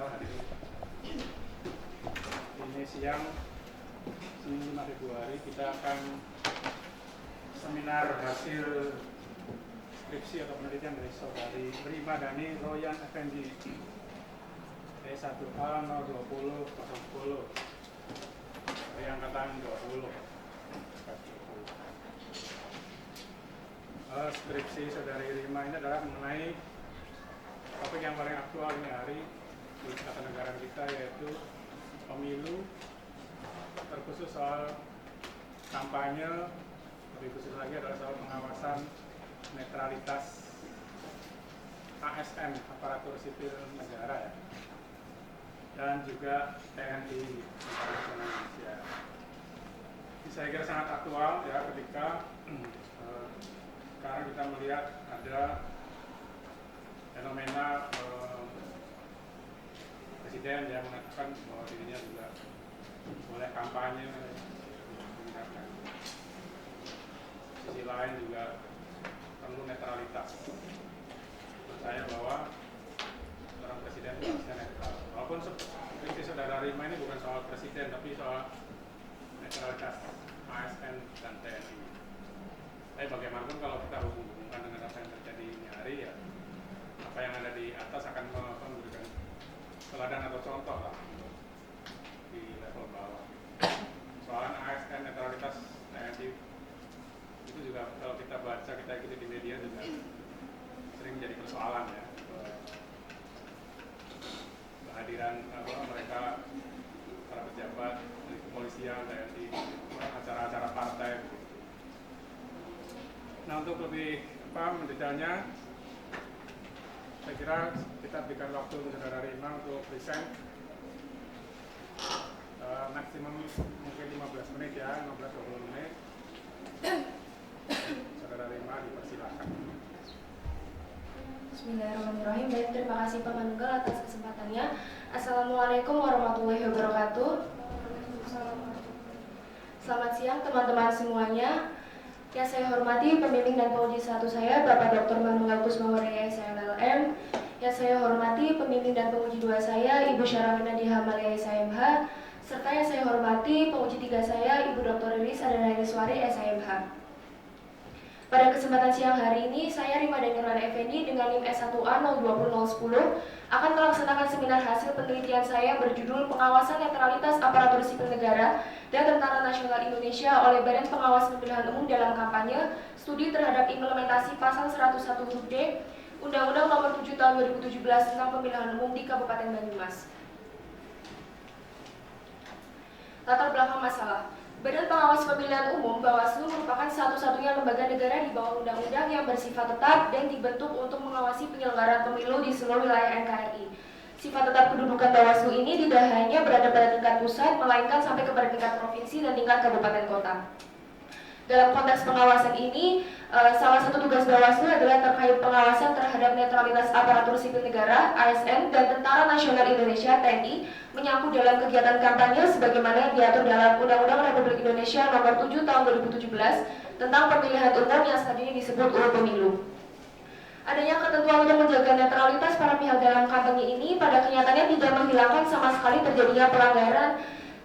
hari ini siang, Senin 5 Februari, kita akan seminar hasil skripsi atau penelitian dari Saudari Rima Dani Royan Effendi E1A 020 010 dari angkatan 20. Skripsi Saudari Rima ini adalah mengenai topik yang paling aktual ini hari di ketatanegaraan kita, yaitu pemilu, terkhusus soal kampanye, lebih khusus lagi adalah soal pengawasan netralitas ASN, aparatur sipil negara, ya, dan juga TNI Indonesia. Ini saya kira sangat aktual ya ketika sekarang kita melihat ada fenomena presiden yang mengatakan bahwa dirinya juga boleh kampanye meningkatkan. Sisi lain juga perlu netralitas. Percaya bahwa seorang presiden itu harusnya netral. Walaupun seperti Saudara Rima ini bukan soal presiden, tapi soal netralitas ASN dan TNI. Tapi bagaimanapun kalau kita hubungkan dengan apa yang terjadi ini hari, ya apa yang ada di atas akan memberikan teladan atau contoh lah di level bawah. Soal ASN, netralitas TNI itu juga kalau kita baca, kita ikuti di media juga sering menjadi persoalan, ya. Kehadiran mereka, para pejabat dari kepolisian, TNI, acara-acara partai. Nah, untuk lebih mendetailnya, saya kira kita berikan waktu untuk Saudara Rima untuk present maksimum mungkin 15 menit, ya, 15-20 menit. Saudara Rima dipersilakan. Bismillahirrahmanirrahim. Baik, terima kasih Pak Manunggal atas kesempatannya. Assalamualaikum warahmatullahi wabarakatuh. Selamat siang teman-teman semuanya. Yang saya hormati pembimbing dan penguji satu saya, Bapak Dr. Manunggal Kusmawaria SLLM. Yang saya hormati pembimbing dan penguji dua saya, Ibu Syarafina Dihamalaya SMH. Serta yang saya hormati penguji tiga saya, Ibu Dr. Rilis Adenariswari SMH. Pada kesempatan siang hari ini, saya Rima Dani Royan Effendi dengan NIM S1A 020010 akan melaksanakan seminar hasil penelitian saya berjudul Pengawasan Netralitas Aparatur Sipil Negara dan Tentara Nasional Indonesia oleh Badan Pengawas Pemilihan Umum dalam Kampanye, Studi terhadap Implementasi Pasal 101 huruf D Undang-Undang Nomor 7 Tahun 2017 tentang Pemilihan Umum di Kabupaten Banyumas. Latar belakang masalah. Badan Pengawas Pemilihan Umum (Bawaslu) merupakan satu-satunya lembaga negara di bawah undang-undang yang bersifat tetap dan dibentuk untuk mengawasi penyelenggaraan pemilu di seluruh wilayah NKRI. Sifat tetap kedudukan Bawaslu ini tidak hanya berada pada tingkat pusat, melainkan sampai kepada tingkat provinsi dan tingkat kabupaten kota. Dalam konteks pengawasan ini, salah satu tugas Bawaslu adalah terkait pengawasan terhadap netralitas aparatur sipil negara (ASN) dan Tentara Nasional Indonesia (TNI) menyangkut dalam kegiatan kampanye sebagaimana diatur dalam Undang-Undang Republik Indonesia Nomor 7 Tahun 2017 tentang Pemilihan Umum yang saat ini disebut UU Pemilu. Adanya ketentuan untuk menjaga netralitas para pihak dalam kampanye ini pada kenyataannya tidak menghilangkan sama sekali terjadinya pelanggaran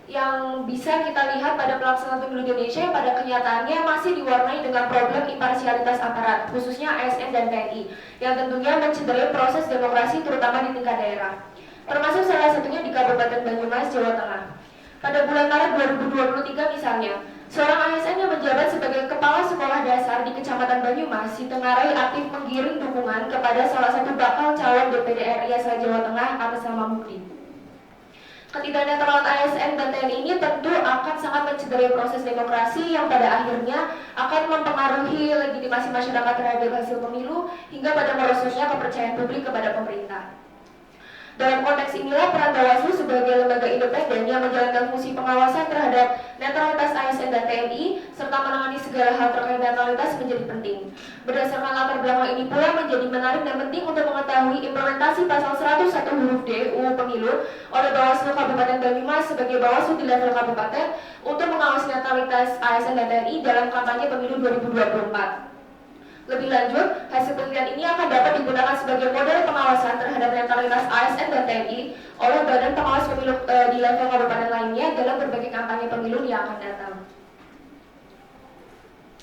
yang bisa kita lihat pada pelaksanaan pemilu Indonesia yang pada kenyataannya masih diwarnai dengan problem imparsialitas aparat, khususnya ASN dan TNI, yang tentunya mencederai proses demokrasi terutama di tingkat daerah, termasuk salah satunya di Kabupaten Banyumas, Jawa Tengah. Pada bulan Maret 2023 misalnya, seorang ASN yang menjabat sebagai kepala sekolah dasar di Kecamatan Banyumas ditengarai aktif menggiring dukungan kepada salah satu bakal calon DPD RI asal Jawa Tengah atas nama Mukti. Ketidaknetralan ASN dan TNI ini tentu akan sangat mencederai proses demokrasi yang pada akhirnya akan mempengaruhi legitimasi masyarakat terhadap hasil pemilu hingga pada merosotnya kepercayaan publik kepada pemerintah. Dalam konteks inilah peran Bawaslu sebagai lembaga independen yang menjalankan fungsi pengawasan terhadap netralitas ASN dan TNI serta menangani segala hal terkait netralitas menjadi penting. Berdasarkan latar belakang ini pula menjadi menarik dan penting untuk mengetahui implementasi pasal 101 huruf D UU Pemilu oleh Bawaslu Kabupaten Banyumas sebagai Bawaslu di level kabupaten untuk mengawasi netralitas ASN dan TNI dalam kampanye pemilu 2024. Lebih lanjut, hasil penelitian ini akan dapat digunakan sebagai model pengawasan terhadap netralitas ASN dan TNI oleh Badan Pengawas Pemilu di level kabupaten lainnya dalam berbagai kampanye pemilu yang akan datang.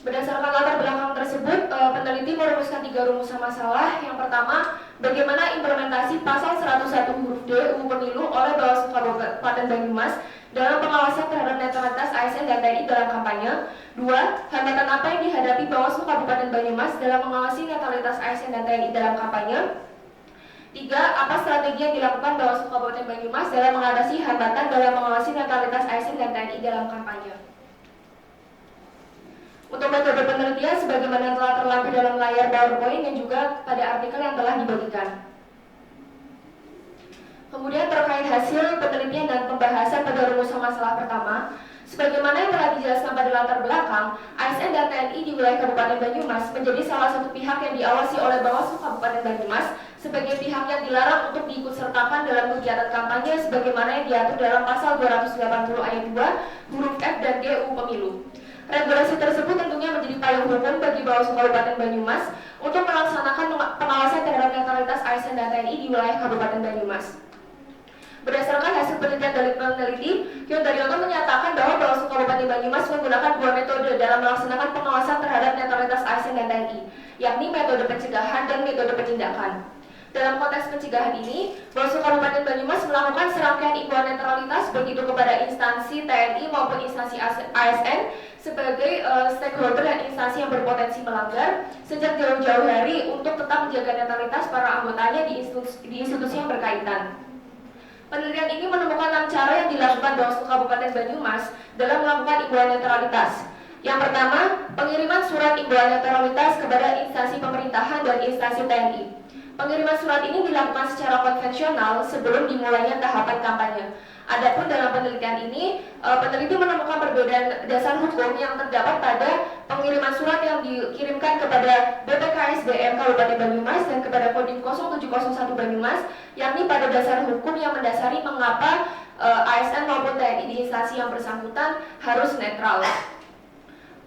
Berdasarkan latar belakang tersebut, peneliti merumuskan 3 rumusan masalah. Yang pertama, bagaimana implementasi pasal 101 huruf D UU Pemilu oleh Bawaslu Kabupaten Banyumas dalam pengawasan terhadap netralitas ASN dan TNI dalam kampanye. 2. Hambatan apa yang dihadapi Bawaslu Kabupaten Banyumas dalam mengawasi netralitas ASN dan TNI dalam kampanye. 3. Apa strategi yang dilakukan Bawaslu Kabupaten Banyumas dalam mengatasi hambatan dalam mengawasi netralitas ASN dan TNI dalam kampanye. Untuk metode penelitian sebagaimana telah terlampir dalam layar PowerPoint dan juga pada artikel yang telah dibagikan. Kemudian terkait hasil penelitian dan pembahasan pada rumusan masalah pertama, sebagaimana yang telah dijelaskan pada latar belakang, ASN dan TNI di wilayah Kabupaten Banyumas menjadi salah satu pihak yang diawasi oleh Bawaslu Kabupaten Banyumas sebagai pihak yang dilarang untuk diikutsertakan dalam kegiatan kampanye sebagaimana yang diatur dalam pasal 280 ayat 2 huruf F dan G UU Pemilu. Regulasi tersebut tentunya menjadi payung hukum bagi Bawaslu Kabupaten Banyumas untuk melaksanakan pengawasan terhadap netralitas ASN dan TNI di wilayah Kabupaten Banyumas. Berdasarkan hasil penelitian dari peneliti, Kion Daryono menyatakan bahwa Bawaslu Kabupaten Banyumas menggunakan 2 metode dalam melaksanakan pengawasan terhadap netralitas ASN dan TNI, yakni metode pencegahan dan metode penindakan. Dalam konteks pencegahan ini, Bawaslu Kabupaten Banyumas melakukan serangkaian imbauan netralitas baik itu kepada instansi TNI maupun instansi ASN sebagai stakeholder dan instansi yang berpotensi melanggar sejak jauh-jauh hari untuk tetap menjaga netralitas para anggotanya di institusi yang berkaitan. Penelitian ini menemukan 6 cara yang dilakukan Bawaslu Kabupaten Banyumas dalam melakukan imbauan netralitas. Yang pertama, pengiriman surat imbauan netralitas kepada instansi pemerintahan dan instansi TNI. Pengiriman surat ini dilakukan secara konvensional sebelum dimulainya tahapan kampanye. Adapun dalam penelitian ini, peneliti menemukan perbedaan dasar hukum yang terdapat pada pengiriman surat yang dikirimkan kepada BPKSDM Kabupaten Banyumas dan kepada Kodim 0701 Banyumas, yakni pada dasar hukum yang mendasari mengapa ASN maupun TNI di instansi yang bersangkutan harus netral.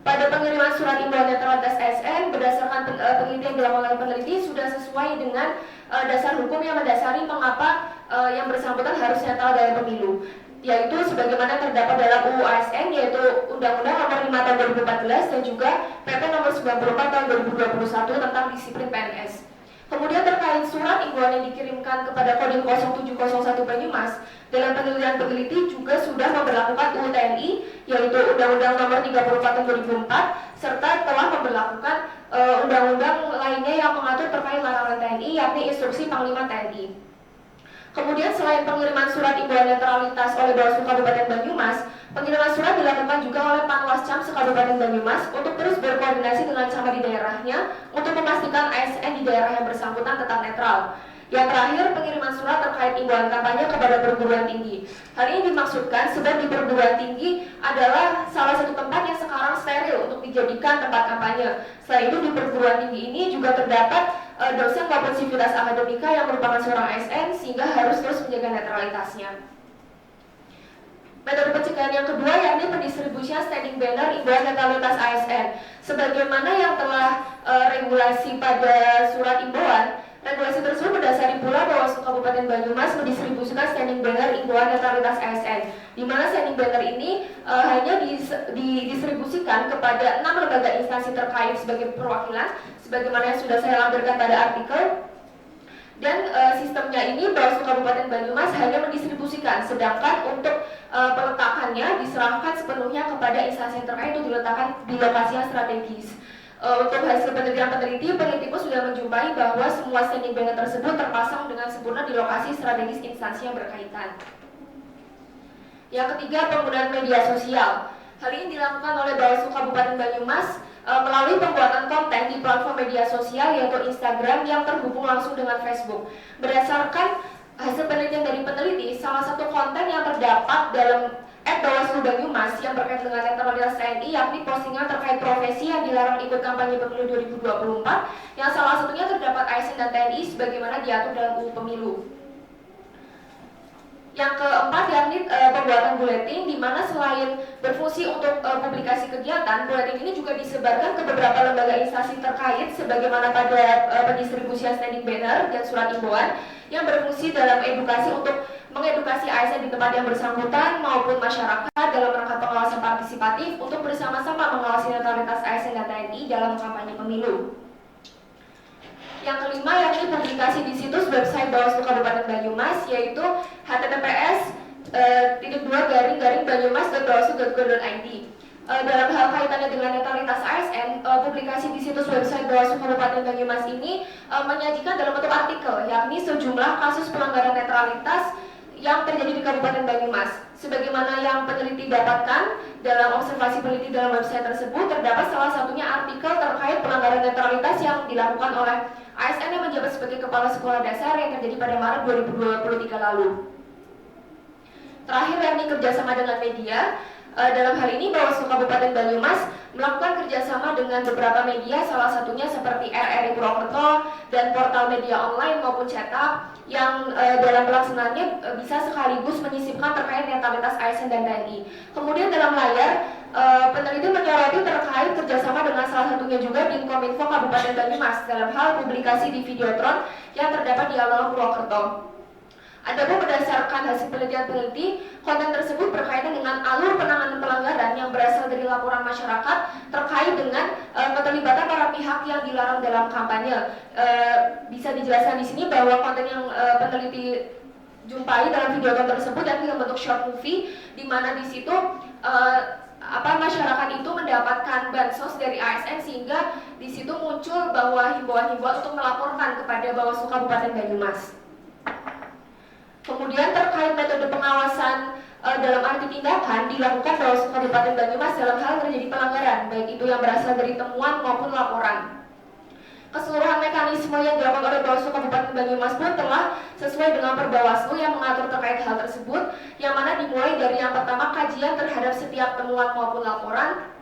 Pada pengiriman surat imbauan netralitas ASN, berdasarkan penelitian yang dilakukan oleh peneliti sudah sesuai dengan dasar hukum yang mendasari mengapa yang bersangkutan harus netral dalam pemilu, yaitu sebagaimana terdapat dalam UU ASN, yaitu Undang-Undang Nomor 5 Tahun 2014 dan juga PP Nomor 94 Tahun 2021 tentang disiplin PNS. Kemudian terkait surat imbauan yang dikirimkan kepada Kodim 0701 Banyumas, dalam penelitian peneliti juga sudah memberlakukan UU TNI, yaitu Undang-Undang Nomor 34 Tahun 2004, serta telah memberlakukan undang-undang lainnya yang mengatur terkait larangan TNI, yakni Instruksi Panglima TNI. Kemudian selain pengiriman surat imbauan netralitas oleh Bawaslu Kabupaten Banyumas, pengiriman surat dilakukan juga oleh Panwascam se-Kabupaten Banyumas untuk terus berkoordinasi dengan camat di daerahnya untuk memastikan ASN di daerah yang bersangkutan tetap netral. Yang terakhir, pengiriman surat terkait imbauan kampanye kepada perguruan tinggi. Hal ini dimaksudkan sebab di perguruan tinggi adalah salah satu tempat yang sekarang steril untuk dijadikan tempat kampanye. Selain itu, di perguruan tinggi ini juga terdapat dosen maupun sivitas akademika yang merupakan seorang ASN sehingga harus terus menjaga netralitasnya. Metode pencegahan yang kedua yakni pendistribusian standing banner imbauan netralitas ASN. Sebagaimana yang telah regulasi pada surat imbauan, regulasi tersebut mendasari pula Bawaslu Kabupaten Banyumas mendistribusikan standing banner imbauan netralitas ASN, di mana standing banner ini hanya didistribusikan kepada 6 lembaga instansi terkait sebagai perwakilan, sebagaimana yang sudah saya lampirkan pada artikel. Dan sistemnya ini Bawaslu Kabupaten Banyumas hanya mendistribusikan, sedangkan untuk peletakannya diserahkan sepenuhnya kepada instansi yang terkait untuk diletakkan di lokasi yang strategis. Untuk hasil penelitian peneliti pun sudah menjumpai bahwa semua standing banner tersebut terpasang dengan sempurna di lokasi strategis instansi yang berkaitan. Yang ketiga, penggunaan media sosial. Hal ini dilakukan oleh Bawaslu Kabupaten Banyumas melalui pembuatan konten di platform media sosial yaitu Instagram yang terhubung langsung dengan Facebook. Berdasarkan hasil penelitian dari peneliti, salah satu konten yang terdapat dalam Bawaslu Banyumas yang berkaitan dengan netralitas TNI yakni postingan terkait profesi yang dilarang ikut kampanye pemilu 2024 yang salah satunya terdapat ASN dan TNI sebagaimana diatur dalam UU Pemilu. Yang keempat yakni pembuatan buletin, di mana selain berfungsi untuk publikasi kegiatan, buletin ini juga disebarkan ke beberapa lembaga instansi terkait sebagaimana pada pendistribusian standing banner dan surat imbauan yang berfungsi dalam edukasi untuk mengedukasi ASN di tempat yang bersangkutan maupun masyarakat dalam rangka pengawasan partisipatif untuk bersama-sama mengawasi netralitas ASN dan TNI dalam kampanye pemilu. Yang kelima yakni publikasi di situs website Bawaslu Kabupaten Banyumas, yaitu https://banyumas.bawaslu.go.id. Dalam hal kaitannya dengan netralitas ASN, publikasi di situs website Bawaslu Kabupaten Banyumas ini menyajikan dalam bentuk artikel, yakni sejumlah kasus pelanggaran netralitas yang terjadi di Kabupaten Banyumas. Sebagaimana yang peneliti dapatkan dalam observasi peneliti dalam website tersebut, terdapat salah satunya artikel terkait pelanggaran netralitas yang dilakukan oleh ASN yang menjabat sebagai kepala sekolah dasar yang terjadi pada Maret 2023 lalu. Terakhir yakni kerjasama dengan media. Dalam hal ini Bawaslu Kabupaten Banyumas melakukan kerjasama dengan beberapa media, salah satunya seperti RRI Purwokerto dan portal media online maupun cetak yang dalam pelaksanaannya bisa sekaligus menyisipkan terkait netralitas ASN dan TNI. Kemudian dalam layar peneliti menyoroti terkait kerjasama dengan salah satunya juga Dinkominfo Kabupaten Banyumas dalam hal publikasi di Videotron yang terdapat di alun-alun Purwokerto. Adapun berdasarkan hasil penelitian peneliti, konten tersebut berkaitan dengan alur penanganan pelanggaran yang berasal dari laporan masyarakat terkait dengan keterlibatan para pihak yang dilarang dalam kampanye. Bisa dijelaskan di sini bahwa konten yang peneliti jumpai dalam video tersebut yakni bentuk short movie, di mana di situ masyarakat itu mendapatkan bansos dari ASN sehingga di situ muncul bahwa himbauan-himbauan untuk melaporkan kepada Bawaslu Kabupaten Banyumas. Kemudian terkait metode pengawasan dalam arti tindakan dilakukan Bawaslu Kabupaten Banyumas dalam hal terjadi pelanggaran, baik itu yang berasal dari temuan maupun laporan. Keseluruhan mekanisme yang dilakukan oleh Bawaslu Kabupaten Banyumas pun telah sesuai dengan Perbawaslu yang mengatur terkait hal tersebut, yang mana dimulai dari yang pertama kajian terhadap setiap temuan maupun laporan.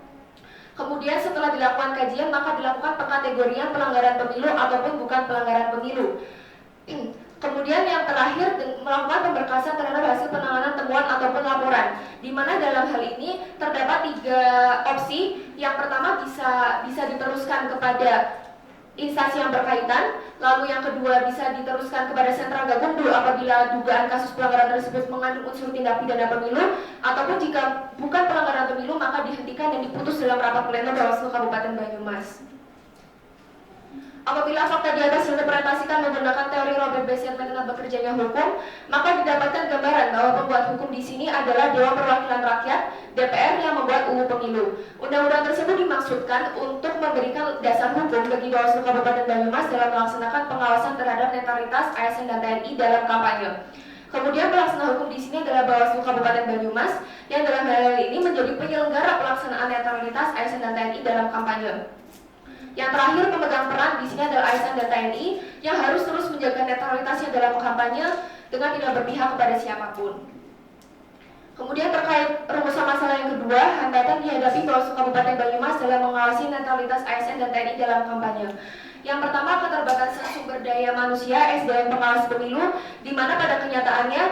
Kemudian setelah dilakukan kajian maka dilakukan pengkategorian pelanggaran pemilu ataupun bukan pelanggaran pemilu. Kemudian yang terakhir melakukan pemberkasan terhadap hasil penanganan temuan ataupun laporan, di mana dalam hal ini terdapat 3 opsi. Yang pertama bisa diteruskan kepada instansi yang berkaitan, lalu yang kedua bisa diteruskan kepada sentra Gakumdu apabila dugaan kasus pelanggaran tersebut mengandung unsur tindak pidana pemilu, ataupun jika bukan pelanggaran pemilu maka dihentikan dan diputus dalam rapat pleno Bawaslu Kabupaten Banyumas. Apabila fakta di atas diinterpretasikan menggunakan teori Robert Bessel tentang bekerjanya hukum, maka didapatkan gambaran bahwa pembuat hukum di sini adalah Dewan Perwakilan Rakyat (DPR) yang membuat UU Pemilu. Undang-undang tersebut dimaksudkan untuk memberikan dasar hukum bagi Bawaslu Kabupaten Banyumas dalam melaksanakan pengawasan terhadap netralitas ASN dan TNI dalam kampanye. Kemudian pelaksana hukum di sini adalah Bawaslu Kabupaten Banyumas yang dalam hal ini menjadi penyelenggara pelaksanaan netralitas ASN dan TNI dalam kampanye. Yang terakhir, pemegang peran di sini adalah ASN dan TNI yang harus terus menjaga netralitasnya dalam kampanye dengan tidak berpihak kepada siapapun. Kemudian terkait rumusan masalah yang kedua, hambatan dihadapi Bawaslu Kabupaten Banyumas dalam mengawasi netralitas ASN dan TNI dalam kampanye. Yang pertama, keterbatasan sumber daya manusia SDM pengawas pemilu, di mana pada kenyataannya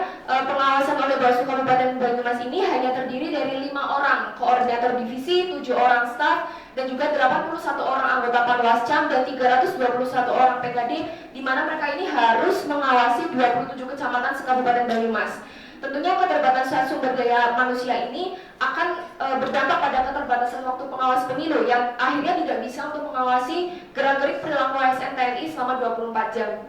pengawasan oleh Bawaslu Kabupaten Banyumas ini hanya terdiri dari 5 orang koordinator divisi, 7 orang staf, dan juga 81 orang anggota Panwascam dan 321 orang PKD, di mana mereka ini harus mengawasi 27 kecamatan se-Kabupaten Banyumas. Tentunya keterbatasan sumber daya manusia ini akan berdampak pada keterbatasan waktu pengawas pemilu yang akhirnya tidak bisa untuk mengawasi gerak-gerik perilaku ASN TNI selama 24 jam.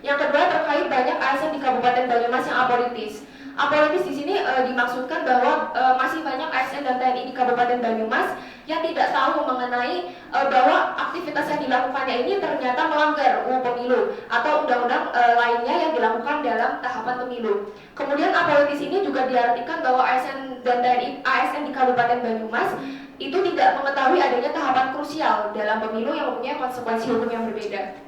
Yang kedua, terkait banyak ASN di Kabupaten Banyumas yang apolitis. Apolitis di sini dimaksudkan bahwa masih banyak ASN dan TNI di Kabupaten Banyumas yang tidak tahu mengenai bahwa aktivitas yang dilakukannya ini ternyata melanggar UU Pemilu atau undang-undang lainnya yang dilakukan dalam tahapan pemilu. Kemudian apolitis ini juga diartikan bahwa ASN dan TNI ASN di Kabupaten Banyumas itu tidak mengetahui adanya tahapan krusial dalam pemilu yang mempunyai konsekuensi hukum yang berbeda.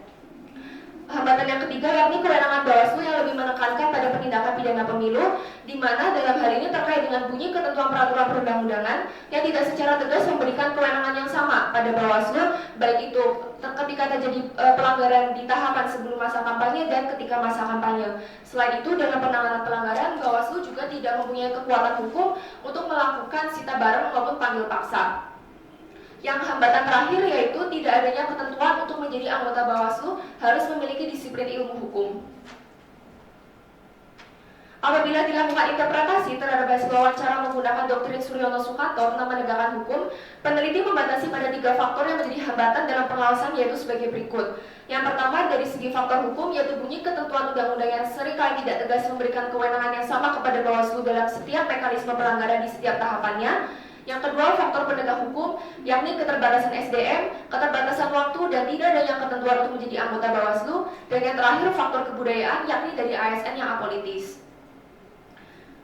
Hambatan yang ketiga yakni kewenangan Bawaslu yang lebih menekankan pada penindakan pidana pemilu pemilu, di mana dalam hal ini terkait dengan bunyi ketentuan peraturan perundang-undangan yang tidak secara tegas memberikan kewenangan yang sama pada Bawaslu, baik itu ketika terjadi pelanggaran di tahapan sebelum masa kampanye dan ketika masa kampanye. Selain itu, dalam penanganan pelanggaran, Bawaslu juga tidak mempunyai kekuatan hukum untuk melakukan sita barang maupun panggil paksa. Yang hambatan terakhir yaitu tidak adanya ketentuan untuk menjadi anggota Bawaslu harus memiliki disiplin ilmu hukum. Apabila dilakukan interpretasi terhadap hasil wawancara menggunakan doktrin Suryono Sukanto tentang penegakan hukum, peneliti membatasi pada 3 faktor yang menjadi hambatan dalam pengawasan, yaitu sebagai berikut. Yang pertama, dari segi faktor hukum, yaitu bunyi ketentuan undang-undang yang seringkali tidak tegas memberikan kewenangan yang sama kepada Bawaslu dalam setiap mekanisme pelanggaran di setiap tahapannya. Yang kedua, faktor penegak hukum, yakni keterbatasan SDM, keterbatasan waktu, dan tidak adanya ketentuan untuk menjadi anggota Bawaslu. Dan yang terakhir, faktor kebudayaan, yakni dari ASN yang apolitis.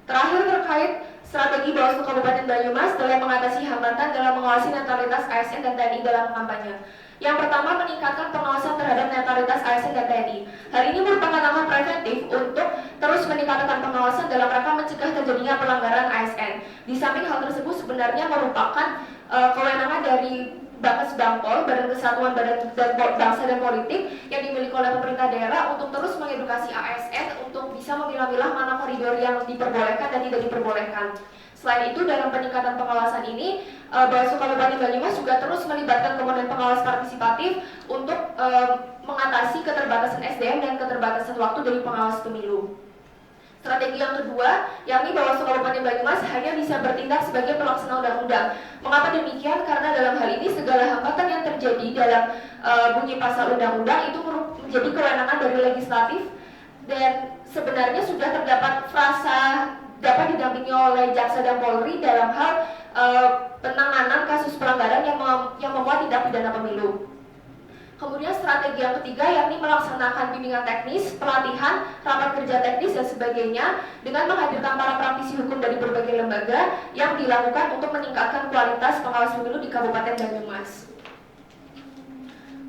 Terakhir, terkait strategi Bawaslu Kabupaten Banyumas dalam mengatasi hambatan dalam mengawasi netralitas ASN dan TNI dalam kampanye. Yang pertama, meningkatkan pengawasan terhadap netralitas ASN dan TNI. Hal ini merupakan langkah preventif untuk terus meningkatkan pengawasan dalam rangka mencegah terjadinya pelanggaran ASN. Di samping hal tersebut sebenarnya merupakan kewenangan dari Bakas Bampol, Badan Kesatuan Badan Bangsa dan Politik yang dimiliki oleh pemerintah daerah untuk terus mengedukasi ASN untuk bisa memilah-milah mana koridor yang diperbolehkan dan tidak diperbolehkan. Selain itu, dalam peningkatan pengawasan ini, Bawaslu Kabupaten Banyumas juga terus melibatkan komponen pengawas partisipatif untuk mengatasi keterbatasan SDM dan keterbatasan waktu dari pengawas pemilu. Strategi yang kedua, yakni Bawaslu Kabupaten Banyumas hanya bisa bertindak sebagai pelaksana undang-undang. Mengapa demikian? Karena dalam hal ini segala hambatan yang terjadi dalam bunyi pasal undang-undang itu menjadi kewenangan dari legislatif, dan sebenarnya sudah terdapat frasa dapat didampingi oleh Jaksa dan Polri dalam hal penanganan kasus pelanggaran yang memuat tindak pidana pemilu. Kemudian strategi yang ketiga, yakni melaksanakan bimbingan teknis, pelatihan, rapat kerja teknis, dan sebagainya dengan menghadirkan para praktisi hukum dari berbagai lembaga yang dilakukan untuk meningkatkan kualitas pengawas pemilu di Kabupaten Banyumas.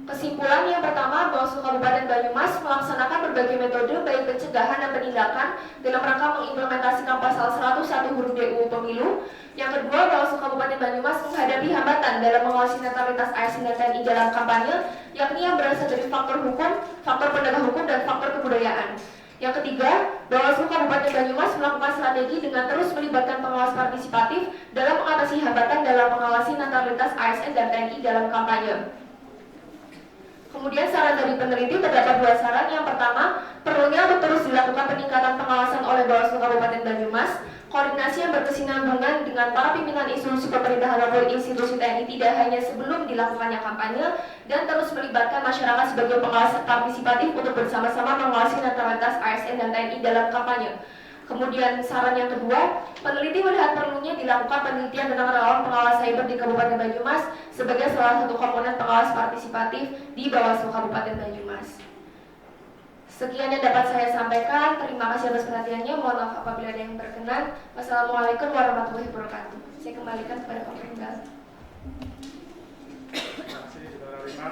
Kesimpulan yang pertama, Bawaslu Kabupaten Banyumas melaksanakan berbagai metode baik pencegahan dan penindakan dalam rangka mengimplementasikan pasal 101 huruf D UU Pemilu. Yang kedua, Bawaslu Kabupaten Banyumas menghadapi hambatan dalam mengawasi netralitas ASN dan TNI dalam kampanye, yakni yang berasal dari faktor hukum, faktor penegak hukum, dan faktor kebudayaan. Yang ketiga, Bawaslu Kabupaten Banyumas melakukan strategi dengan terus melibatkan pengawas partisipatif dalam mengatasi hambatan dalam mengawasi netralitas ASN dan TNI dalam kampanye. Kemudian saran dari peneliti terdapat 2 saran. Yang pertama, perlunya untuk terus dilakukan peningkatan pengawasan oleh Bawaslu Kabupaten Banyumas. Koordinasi yang berkesinambungan dengan para pimpinan institusi pemerintahan maupun institusi TNI tidak hanya sebelum dilakukannya kampanye, dan terus melibatkan masyarakat sebagai pengawas partisipatif untuk bersama-sama mengawasi netralitas ASN dan TNI dalam kampanye. Kemudian saran yang kedua, peneliti melihat perlunya dilakukan penelitian tentang relawan pengawas cyber di Kabupaten Banyumas sebagai salah satu komponen pengawas partisipatif di Bawaslu Kabupaten Banyumas. Sekian yang dapat saya sampaikan. Terima kasih atas perhatiannya. Mohon maaf apabila ada yang berkenan. Wassalamualaikum warahmatullahi wabarakatuh. Saya kembalikan kepada Pak Pemda. Terima kasih Saudara Rima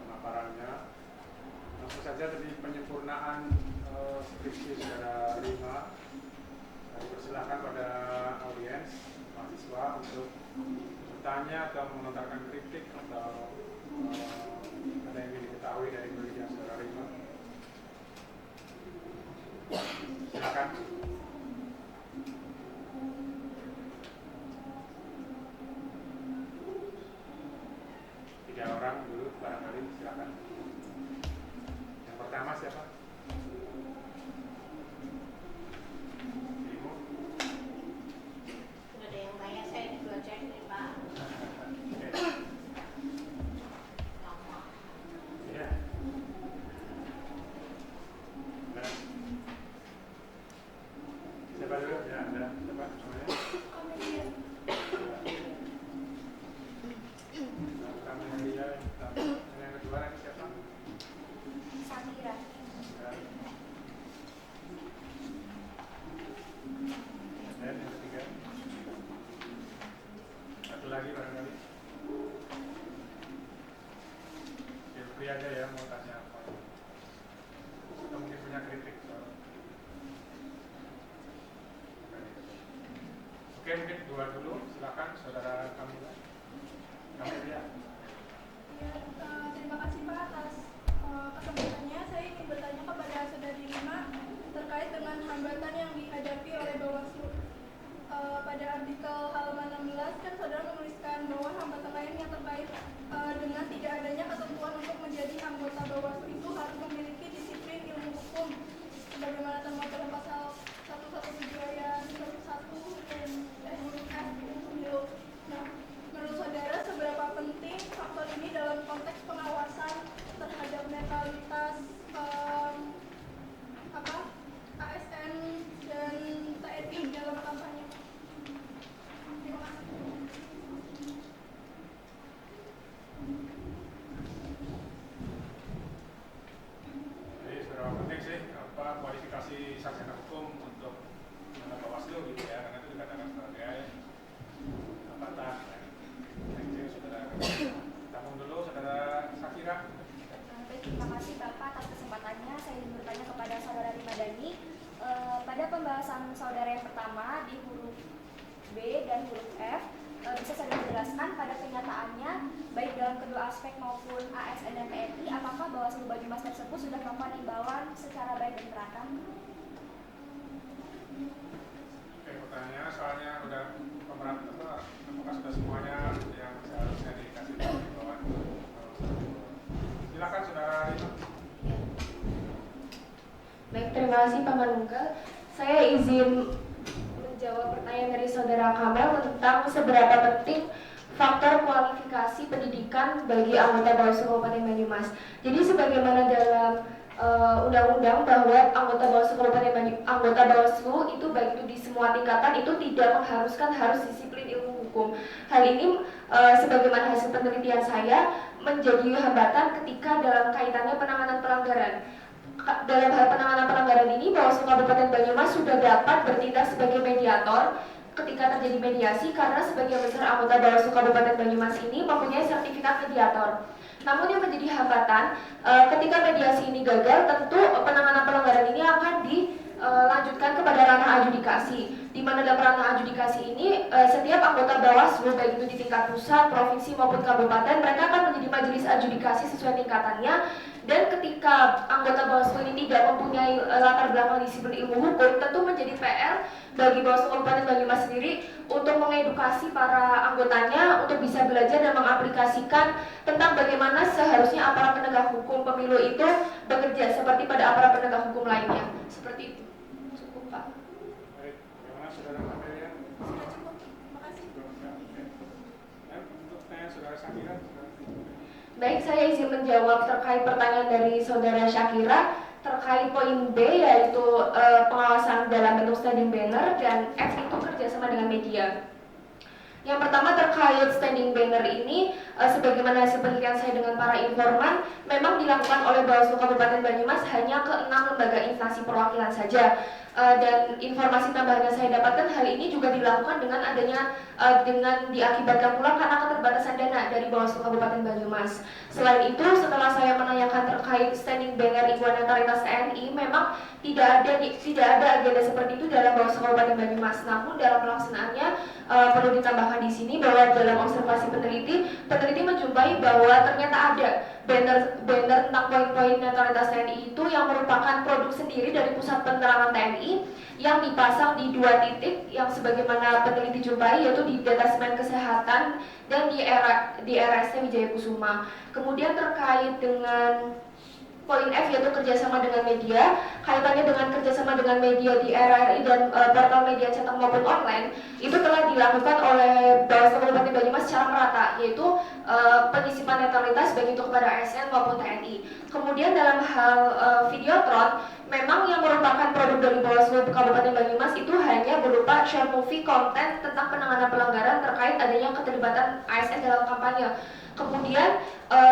pemaparannya. Langsung saja demi penyempurnaan skripsi Saudara Rima, saya persilahkan pada audiens mahasiswa untuk bertanya atau melontarkan kritik atau ada yang ingin diketahui dari penelitian Saudara Rima. Silakan. Tiga orang dulu barangkali, silakan. Yang pertama siapa? Ibu. Ada yang tanya, saya juga cek nih Pak. Oke. Nama. Ya. kualifikasi sarjana hukum untuk Bawaslu gitu ya, karena itu dikatakan sebagai hambatan. Thank you, saudara. Tampung dulu, saudara Syakira. Baik, terima kasih Bapak atas kesempatannya. Saya ingin bertanya kepada saudara Rimadani. Pada pembahasan saudara yang pertama di huruf B dan huruf F, bisa saudara menjelaskan pada kenyataannya baik dalam kedua aspek maupun ASN dan TNI, apakah Bawaslu Banyumas tersebut sudah melakukan imbauan secara baik dan teratur? Oke, pertanyaannya soalnya udah apakah sudah semuanya yang seharusnya dikasih tahu di bawah. Silakan saudara Rima. Baik, terima kasih Pak Manunggal. Saya izin menjawab pertanyaan dari saudara Kamel tentang seberapa penting faktor kualifikasi pendidikan bagi anggota Bawaslu Kabupaten Banyumas. Jadi sebagaimana dalam undang-undang bahwa anggota Bawaslu itu baik itu di semua tingkatan itu tidak mengharuskan harus disiplin ilmu hukum. Hal ini sebagaimana hasil penelitian saya menjadi hambatan ketika dalam kaitannya penanganan pelanggaran. Dalam hal penanganan pelanggaran ini, Bawaslu Kabupaten Banyumas sudah dapat bertindak sebagai mediator ketika terjadi mediasi karena sebagian besar anggota Bawaslu Kabupaten Banyumas ini mempunyai sertifikat mediator. Namun yang menjadi hambatan ketika mediasi ini gagal, tentu penanganan pelanggaran ini akan dilanjutkan kepada ranah adjudikasi. Di mana dalam ranah adjudikasi ini setiap anggota Bawaslu baik itu di tingkat pusat, provinsi maupun kabupaten, mereka akan menjadi majelis adjudikasi sesuai tingkatannya. Dan ketika anggota Bawaslu ini tidak mempunyai latar belakang disiplin ilmu hukum, tentu menjadi PR bagi Bawaslu Kabupaten Banyumas sendiri untuk mengedukasi para anggotanya untuk bisa belajar dan mengaplikasikan tentang bagaimana seharusnya aparat penegak hukum pemilu itu bekerja seperti pada aparat penegak hukum lainnya. Seperti itu. Cukup, Pak. Baik, bagaimana saudara Amelia? Sudah cukup. Terima kasih. Untuk pertanyaan saudara Syakira. Baik, saya izin menjawab terkait pertanyaan dari saudara Syakira terkait poin B yaitu pengawasan dalam bentuk standing banner dan F itu kerjasama dengan media. Yang pertama terkait standing banner ini, sebagaimana hasil penelitian saya dengan para informan, memang dilakukan oleh Bawaslu Kabupaten Banyumas hanya ke 6 lembaga instansi perwakilan saja. Dan informasi tambahan yang saya dapatkan hal ini juga dilakukan dengan adanya dengan diakibatkan pula karena keterbatasan dana dari Bawaslu Kabupaten Banyumas. Selain itu, setelah saya menanyakan terkait standing banner Ibu Netralitas TNI, memang tidak ada agenda seperti itu dalam Bawaslu Kabupaten Banyumas. Namun dalam pelaksanaannya perlu ditambahkan di sini bahwa dalam observasi peneliti menjumpai bahwa ternyata ada banner tentang poin-poin netralitas TNI itu yang merupakan produk sendiri dari Pusat Penerangan TNI yang dipasang di 2 titik yang sebagaimana peneliti jumpai yaitu di Detasemen Kesehatan dan di RSC Wijaya Kusuma. Kemudian terkait dengan poin F yaitu kerjasama dengan media, kaitannya dengan kerjasama dengan media di RRI dan portal media cetak maupun online itu telah dilakukan oleh Bawaslu Kabupaten Banyumas secara merata, yaitu penyisipan netralitas baik itu kepada ASN maupun TNI. Kemudian dalam hal Videotron, memang yang merupakan produk dari Bawaslu Kabupaten Banyumas itu hanya berupa short movie konten tentang penanganan pelanggaran terkait adanya keterlibatan ASN dalam kampanye. Kemudian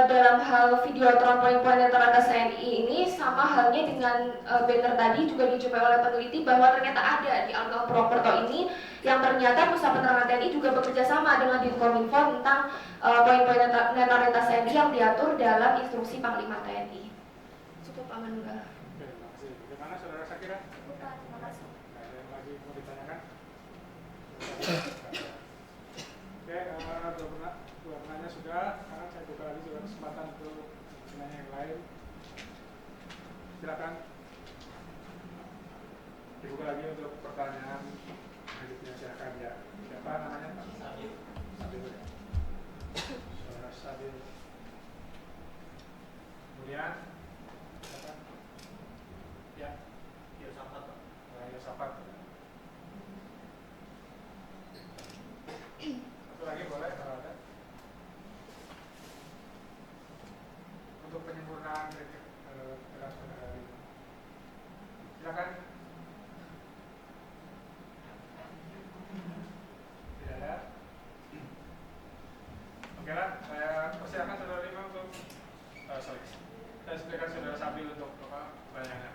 dalam hal Videotron poin-poin netralitas TNI ini sama halnya dengan banner tadi juga dijumpai oleh peneliti bahwa ternyata ada di Alkal Purwokerto ini yang ternyata Pusat Penerangan TNI juga bekerja sama dengan Dinkominfo tentang poin-poin netralitas TNI yang diatur dalam instruksi Panglima TNI. Cukup Pak Manunggal. Oke, terima kasih. Bagaimana saudara Syakira? Bukan, terima kasih. Ada yang lagi mau ditanyakan? Oke, dua penanya sudah. Sekarang saya buka lagi juga kesempatan untuk penanya yang lain. Silakan. Dibuka lagi untuk pertanyaan selanjutnya, silakan ya. Siapa namanya Pak? Sabil. Sabil ya. Saudara Sabil. Kemudian siapa? Ya. Yosafat Pak. Yosafat. Satu lagi boleh kalau ada. Untuk penyempurnaan saudara ini. Silakan. Tidak ada. Oke lah, saya persilakan saudara Rima untuk saya silakan saudara Sabil untuk pertanyaannya.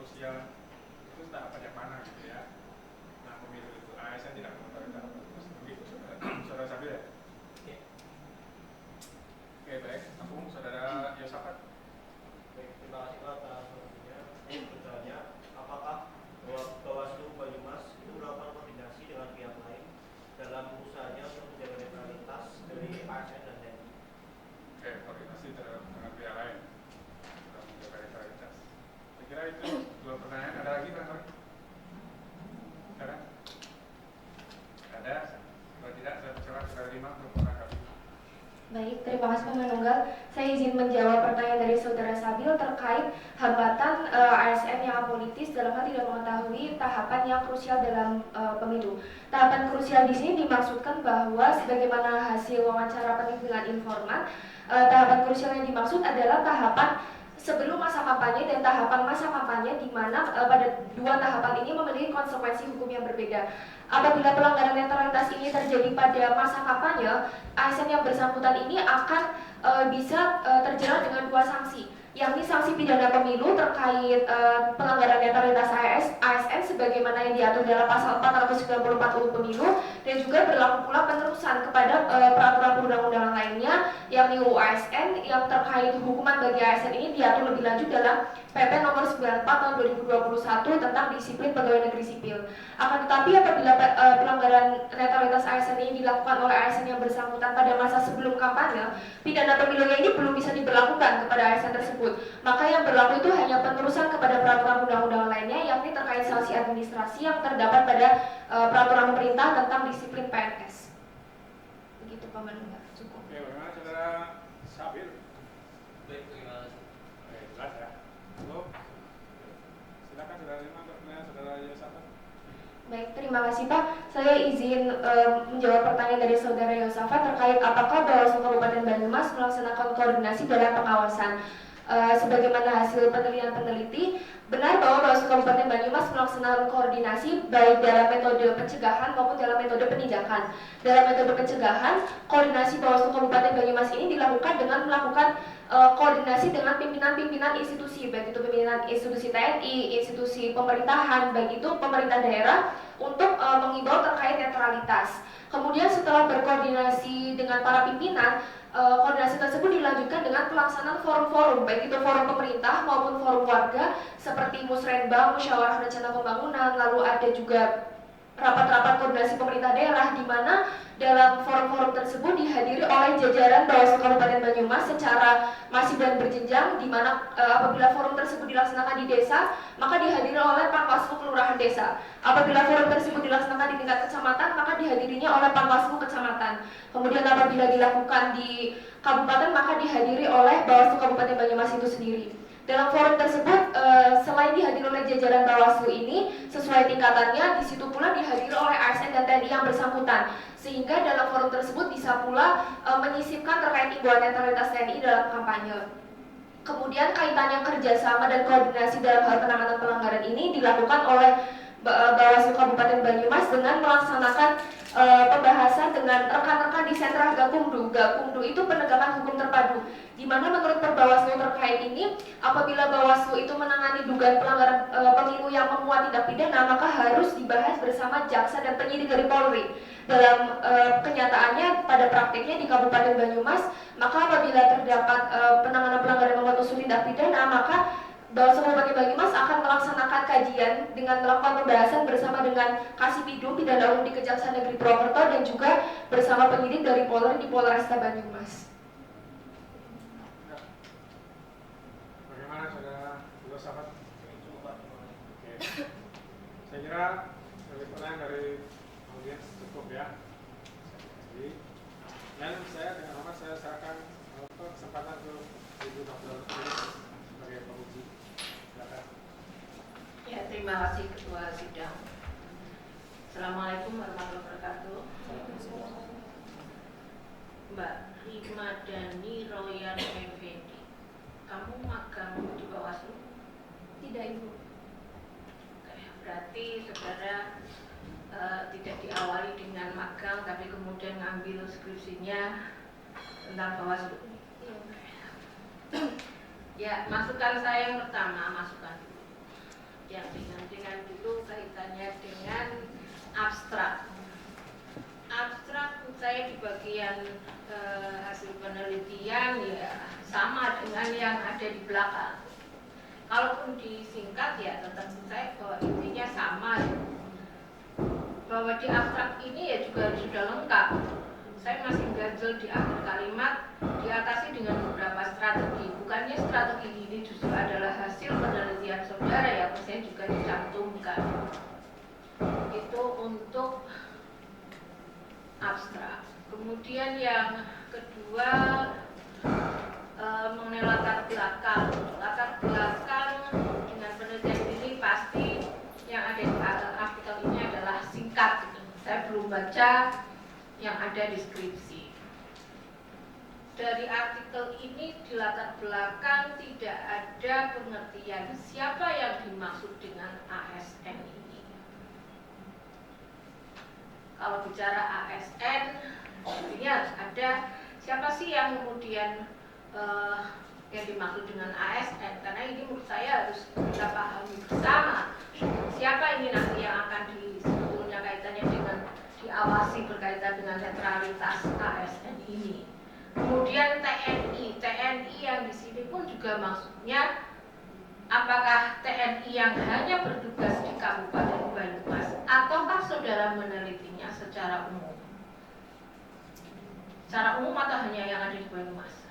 krusial itu tak banyak mana gitu ya. Nah pemilu itu ASN tidak mengetahui cara begitu saudara Sabil ya. Oke baik, langsung saudara Yosafat. Baik, terima kasih Pak atas waktunya. Saya bertanya, apakah Bawaslu Banyumas itu melakukan koordinasi dengan pihak lain dalam usahanya untuk menjaga netralitas dari ASN dan TNI? Oke, koordinasi dengan pihak lain dalam menjaga netralitas. Saya kira itu dua pertanyaan. Ada lagi Pak Sorry? Ada? Ada? Kalau tidak, saya persilakan saudara Lima untuk menanggapi. Baik, terima kasih Pak Manunggal. Saya izin menjawab pertanyaan dari Saudara Sabil terkait hambatan ASN yang apolitis dalam hal tidak mengetahui tahapan yang krusial dalam pemilu. Tahapan krusial di sini dimaksudkan bahwa sebagaimana hasil wawancara penimbunan informan, tahapan krusial yang dimaksud adalah tahapan sebelum masa kampanye dan tahapan masa kampanye, di mana pada dua tahapan ini memiliki konsekuensi hukum yang berbeda. Apabila pelanggaran netralitas ini terjadi pada masa kampanye, ASN yang bersangkutan ini akan bisa terjerat dengan dua sanksi, yakni sanksi pidana pemilu terkait pelanggaran netralitas ASN sebagaimana yang diatur dalam pasal 494 UU Pemilu, dan juga berlaku pula penerusan kepada peraturan perundang-undangan lainnya yakni UU ASN yang terkait hukuman bagi ASN ini diatur lebih lanjut dalam PP nomor 94 tahun 2021 tentang disiplin pegawai negeri sipil. Akan tetapi apabila pelanggaran netralitas ASN ini dilakukan oleh ASN yang bersangkutan pada masa sebelum kampanye, pidana pemilunya ini belum bisa diberlakukan kepada ASN tersebut. Maka yang berlaku itu hanya penerusan kepada peraturan undang-undangan lainnya, yakni terkait sanksi administrasi yang terdapat pada peraturan pemerintah tentang disiplin PNS. Begitu Pak Manunggal. Cukup. Oke, bagaimana saudara Sabil? Baik, terima kasih. Oke, jelas ya. Cukup. Silakan saudara Lima untuk pertanyaan saudara Yosafat. Baik, terima kasih Pak. Saya izin menjawab pertanyaan dari Saudara Yosafat terkait apakah Bawaslu Kabupaten Banyumas melaksanakan koordinasi dalam pengawasan. Sebagaimana hasil penelitian peneliti, benar bahwa Bawaslu Kabupaten Banyumas melaksanakan koordinasi baik dalam metode pencegahan maupun dalam metode penindakan. Dalam metode pencegahan, koordinasi Bawaslu Kabupaten Banyumas ini dilakukan dengan melakukan koordinasi dengan pimpinan-pimpinan institusi, baik itu pimpinan institusi TNI, institusi pemerintahan, baik itu pemerintah daerah, untuk mengimbau terkait netralitas. Kemudian setelah berkoordinasi dengan para pimpinan, koordinasi tersebut dilanjutkan dengan pelaksanaan forum-forum, baik itu forum pemerintah maupun forum warga, seperti musrenbang, musyawarah rencana pembangunan, lalu ada juga rapat-rapat koordinasi pemerintah daerah, di mana dalam forum-forum tersebut dihadiri oleh jajaran Bawaslu Kabupaten Banyumas secara masif dan berjenjang, di mana apabila forum tersebut dilaksanakan di desa, maka dihadiri oleh Panwaslu Kelurahan Desa. Apabila forum tersebut dilaksanakan di tingkat kecamatan, maka dihadirinya oleh Panwaslu Kecamatan. Kemudian apabila dilakukan di kabupaten, maka dihadiri oleh Bawaslu Kabupaten Banyumas itu sendiri. Dalam forum tersebut, selain dihadiri oleh jajaran Bawaslu ini sesuai tingkatannya, di situ pula dihadiri oleh ASN dan TNI yang bersangkutan, sehingga dalam forum tersebut bisa pula menyisipkan terkait imbauan netralitas TNI dalam kampanye. Kemudian kaitannya kerjasama dan koordinasi dalam hal penanganan pelanggaran ini dilakukan oleh Bawaslu Kabupaten Banyumas dengan melaksanakan pembahasan dengan rekan-rekan di sentra Gakumdu. Gakumdu itu penegakan hukum terpadu, di mana menurut Perbawaslu terkait ini, apabila Bawaslu itu menangani dugaan pelanggaran pemilu yang memuat tindak pidana, maka harus dibahas bersama jaksa dan penyidik dari Polri. Dalam kenyataannya, pada praktiknya di Kabupaten Banyumas, maka apabila terdapat penanganan pelanggaran memuat unsur tindak pidana, maka Bawaslu Kabupaten Banyumas akan melaksanakan kajian dengan melakukan pembahasan bersama dengan Kasipidum Pidana Umum di Kejaksaan Negeri Purwokerto dan juga bersama penyidik dari Polri di Polresta Banyumas. Bagaimana saudara Yosafat? Oke. Saya kira dari pertanyaan dari audiens cukup ya. Dan saya dengan hormat saya serahkan kesempatan untuk Ibu Dr. sebagai penguji. Silakan. Ya, terima kasih Ketua Sidang. Assalamualaikum warahmatullahi wabarakatuh. Mbak Rima Dani Royan Effendi, kamu magang di Bawaslu? Tidak, Ibu. Berarti saudara tidak diawali dengan magang, tapi kemudian ngambil skripsinya tentang Bawaslu. Ya, masukan saya yang pertama, yang ringan-ringan dulu kaitannya dengan abstrak. Abstrak menurut saya di bagian hasil penelitian ya sama dengan yang ada di belakang. Kalaupun disingkat ya tetap saya bahwa intinya sama ya. Bahwa di abstrak ini ya juga sudah lengkap. Saya masih ganjel di akhir kalimat diatasi dengan beberapa strategi. Bukannya strategi ini justru adalah hasil penelitian saudara ya, saya juga dicantumkan. Itu untuk abstrak. Kemudian yang kedua mengenai latar belakang. Latar belakang dengan penelitian ini pasti yang ada di artikel ini adalah singkat. Saya belum baca yang ada di skripsi. Dari artikel ini di latar belakang tidak ada pengertian siapa yang dimaksud dengan ASN ini. Kalau bicara ASN, ini harus ada siapa sih yang kemudian yang dimaksud dengan ASN, karena ini menurut saya harus kita pahami bersama siapa ini nanti yang akan sebetulnya kaitannya dengan diawasi berkaitan dengan netralitas ASN ini. Kemudian TNI yang di sini pun juga maksudnya apakah TNI yang hanya bertugas di Kabupaten Banyumas ataukah saudara menelitinya secara umum? Secara umum atau hanya yang ada di Banyumas?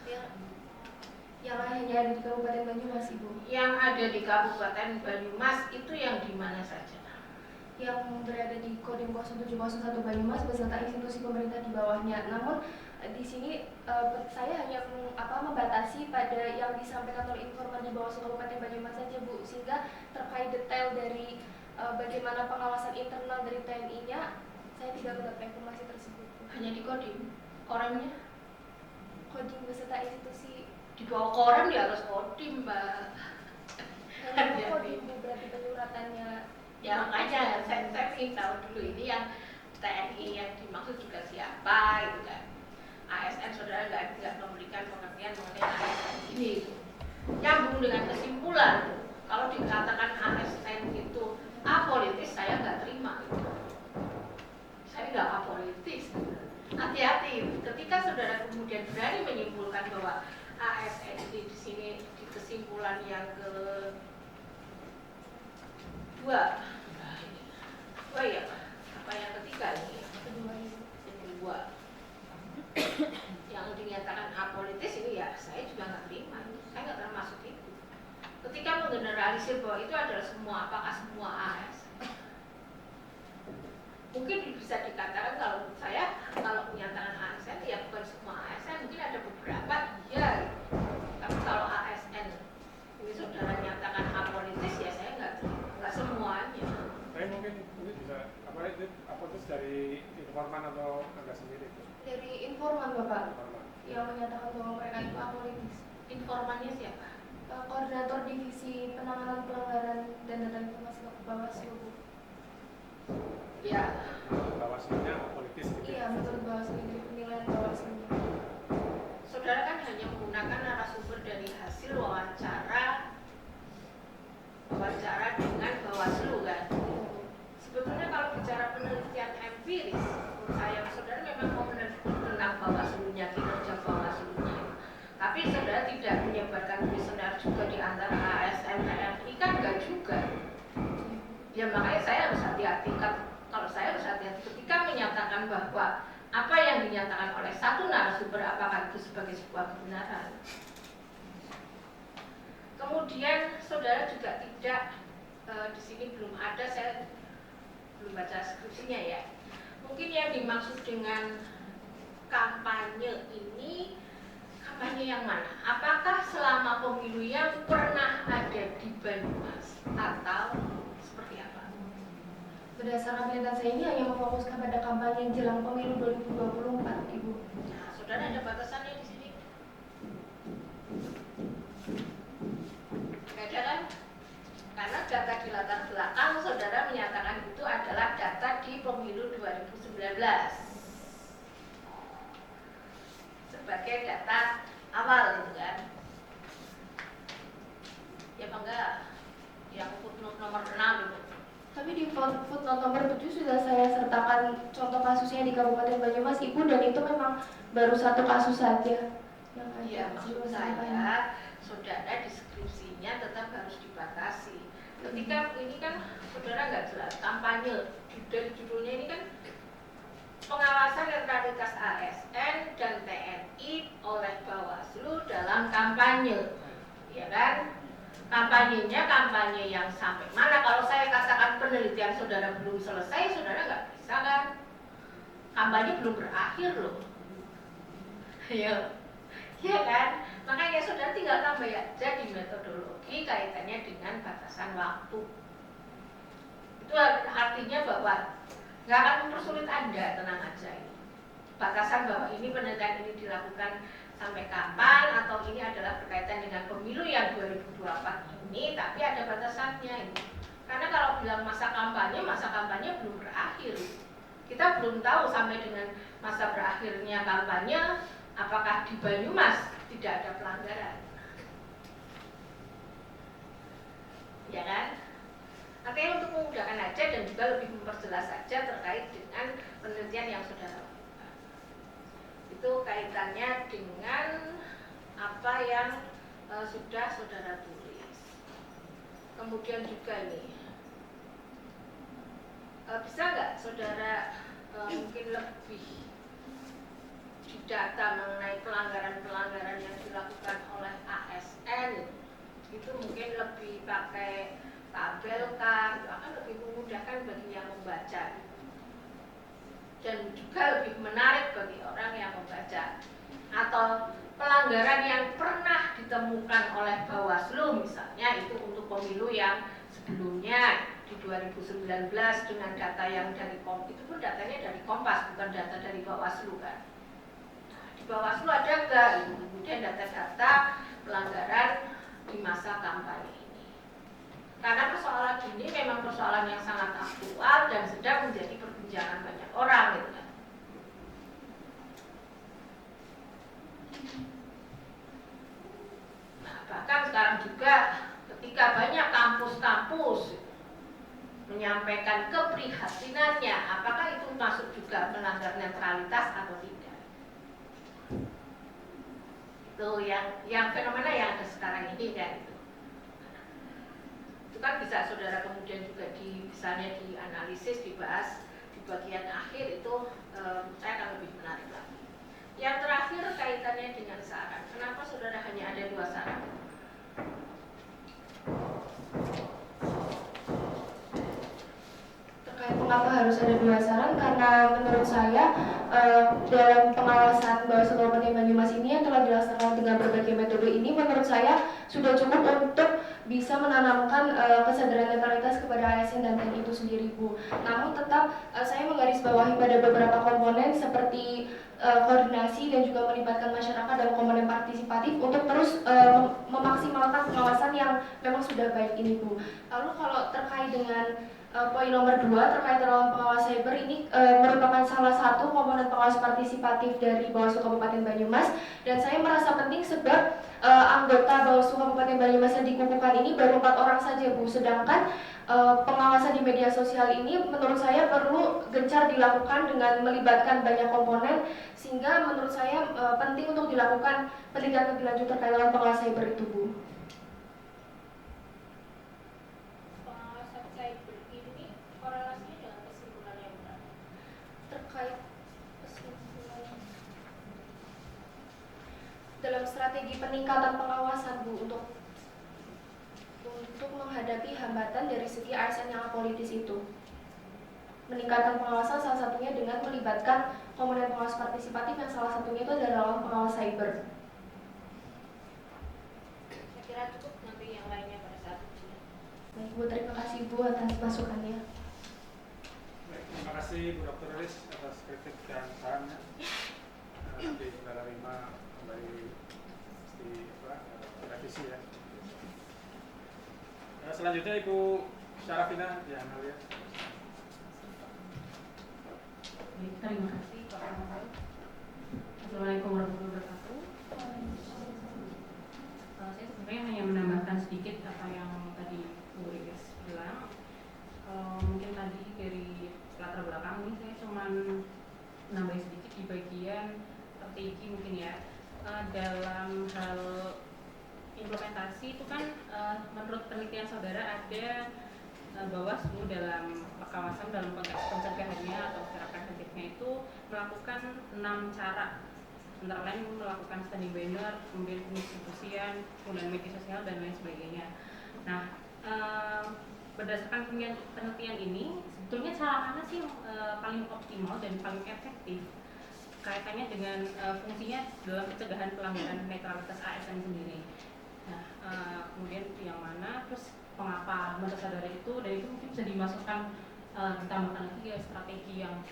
Yang hanya ada di Kabupaten Banyumas, Ibu. Yang ada di Kabupaten Banyumas itu yang di mana saja? Yang berada di Kodim 0701 Banyumas beserta institusi pemerintah di bawahnya. Namun di sini saya hanya membatasi pada yang disampaikan oleh informan di Bawaslu Kabupaten Banyumas saja, Bu, sehingga terkait detail dari bagaimana pengawasan internal dari TNI-nya saya tidak mendapat informasi tersebut, Bu. Hanya di Kodim? Koremnya? Kodim beserta institusi Di bawah Korem ya harus Kodim, Mbak. hanya Kodim, Bu, berarti penyuratannya. Ya makanya saya ingin tahu dulu ini yang TNI yang dimaksud juga siapa gitu kan. ASN saudara tidak memberikan pengertian mengenai ASN ini. Nyambung dengan kesimpulan, kalau dikatakan ASN itu apolitis, saya nggak terima gitu. Saya nggak apolitis. Hati-hati ketika saudara kemudian berani menyimpulkan bahwa ASN ini di sini di kesimpulan yang kedua ya Pak, apa yang ketiga ini? Kedua yang dinyatakan apolitis ini ya saya juga nggak terima, saya nggak termasuk itu. Ketika menggeneralisir bahwa itu adalah semua, apakah semua ASN? Mungkin bisa dikatakan kalau saya kalau menyatakan ASN ya bukan semua ASN, mungkin ada beberapa iya. Tapi kalau ASN ini saudara nyatakan apolitis ya saya nggak semuanya. Tapi mungkin ini bisa apolitis dari informan atau Anda sendiri? Dari informan, Bapak, Informan. yang menyatakan bahwa mereka itu apolitis. Informannya siapa? Koordinator Divisi Penanganan Pelanggaran dan Data Informasi Bawaslu, Bu. Ya. Bawaslunya politis gitu. Iya, menurut Bawaslu ini penilaian Bawaslu. Saudara kan hanya menggunakan narasumber dari hasil wawancara dengan Bawaslu kan. Sebetulnya kalau bicara penelitian empiris, menurut saya saudara memang mau meneliti tentang Bawaslunya, kinerja Bawaslunya. Tapi saudara tidak menyebarkan kuesioner juga di antara ASN TNI kan enggak juga. Ya makanya saya harus hati-hati. Kalau saya harus hati-hati ketika menyatakan bahwa apa yang dinyatakan oleh satu narasumber apakah itu sebagai sebuah kebenaran. Kemudian saudara juga tidak di sini belum ada, saya belum baca skripsinya ya. Mungkin yang dimaksud dengan kampanye ini kampanye yang mana? Apakah selama pemilu yang pernah ada di Banyumas atau seperti apa? Berdasarkan penelitian saya ini hanya memfokuskan pada kampanye jelang pemilu 2024, Ibu. Nah, saudara ada batasannya di sini? Nggak ada kan? Karena data di latar belakang saudara menyatakan itu adalah data di pemilu 2019 sebagai data awal gitu kan. Ya apa enggak? Yang footnote nomor 6 footnote nomor 7 sudah saya sertakan contoh kasusnya di Kabupaten Banyumas Ibu, dan itu memang baru satu kasus saja yang ada. Ya, maksud saya, saudara deskripsinya tetap harus dibatasi. Ketika ini kan saudara nggak jelas kampanye, dari judulnya ini kan pengawasan netralitas ASN dan TNI oleh Bawaslu dalam kampanye, ya kan? Kampanyenya kampanye yang sampai mana? Kalau saya katakan penelitian saudara belum selesai, saudara nggak bisa kan? Kampanye belum berakhir loh. Ayo, ya kan? Makanya saudara tinggal tambah aja di metodologi kaitannya dengan batasan waktu. Itu artinya bahwa nggak akan mempersulit Anda, tenang aja ini. Batasan bahwa ini penelitian ini dilakukan sampai kapan, atau ini adalah berkaitan dengan pemilu yang 2024 ini, tapi ada batasannya ini. Karena kalau bilang masa kampanye belum berakhir. Kita belum tahu sampai dengan masa berakhirnya kampanye, apakah di Banyumas tidak ada pelanggaran. Ya kan? Artinya untuk memudahkan aja dan juga lebih memperjelas saja terkait dengan penelitian yang saudara lakukan. Itu kaitannya dengan apa yang sudah saudara tulis. Kemudian juga ini, bisa nggak saudara mungkin lebih didata mengenai pelanggaran-pelanggaran yang dilakukan oleh ASN, itu mungkin lebih pakai tabel kan, itu akan lebih memudahkan bagi yang membaca dan juga lebih menarik bagi orang yang membaca. Atau pelanggaran yang pernah ditemukan oleh Bawaslu misalnya, itu untuk pemilu yang sebelumnya di 2019 dengan data yang dari Kompas, itu pun datanya dari Kompas, bukan data dari Bawaslu kan. Nah, di Bawaslu ada enggak? Kemudian data-data pelanggaran di masa kampanye ini. Karena persoalan ini memang persoalan yang sangat aktual dan sedang menjadi perbincangan banyak orang gitu kan. Nah, bahkan sekarang juga ketika banyak kampus-kampus menyampaikan keprihatinannya, apakah itu masuk juga melanggar netralitas atau tidak? Itu yang fenomena yang ada sekarang ini kan. Itu kan bisa saudara kemudian juga misalnya dianalisis, dibahas di bagian akhir itu, saya akan lebih menarik lagi. Yang terakhir kaitannya dengan saran. Kenapa saudara hanya ada 2 saran? Terkait mengapa harus ada 2 saran, karena menurut saya dalam pengawasan Bawaslu Kabupaten Banyumas ini yang telah dilaksanakan dengan berbagai metode ini, menurut saya sudah cukup untuk bisa menanamkan kesadaran netralitas kepada ASN dan TNI itu sendiri, Bu. Namun tetap saya menggarisbawahi pada beberapa komponen seperti koordinasi dan juga melibatkan masyarakat dalam komponen partisipatif untuk terus memaksimalkan pengawasan yang memang sudah baik ini, Bu. Lalu kalau terkait dengan poin nomor 2 terkait dengan pengawas cyber ini merupakan salah satu komponen pengawas partisipatif dari Bawaslu Kabupaten Banyumas, dan saya merasa penting sebab anggota Bawaslu Kabupaten Banyumas yang dikukuhkan ini baru 4 orang saja, Bu. Sedangkan pengawasan di media sosial ini menurut saya perlu gencar dilakukan dengan melibatkan banyak komponen, sehingga menurut saya penting untuk dilakukan penelitian lebih lanjut terkait dengan pengawas cyber itu, Bu. Dalam strategi peningkatan pengawasan, Bu, untuk menghadapi hambatan dari segi ASN yang apolitis itu. Meningkatkan pengawasan salah satunya dengan melibatkan komponen pengawas partisipatif yang salah satunya itu adalah pengawas cyber. Saya kira cukup, nanti yang lainnya pada saat ujian. Baik, Bu, terima kasih, Bu, atas masukannya. Baik, terima kasih Bu Dr. Rilis atas kritik dan sarannya. Nanti saudara Rima kembali revisi ya. Selanjutnya Ibu Syarafina di Amalia. Baik, terima kasih Pak Rahmat. Assalamualaikum warahmatullahi wabarakatuh. Saya sebenarnya hanya menambahkan sedikit apa yang tadi Bu Rilis bilang. Mungkin tadi dari strategi mungkin ya. Dalam hal implementasi itu kan menurut penelitian saudara ada Bawaslu dalam kawasan dalam konteks pencegahannya atau cara preventifnya itu melakukan 6 cara, antara lain melakukan standing banner, kemudian pendistribusian, kemudian media sosial dan lain sebagainya. Nah, berdasarkan penelitian ini sebetulnya cara mana sih yang paling optimal dan paling efektif kaitannya dengan fungsinya dalam pencegahan pelanggaran netralitas ASN sendiri. Nah, kemudian yang mana, terus mengapa menurut saudara itu, dan itu mungkin bisa dimasukkan ditambahkan lagi ya strategi yang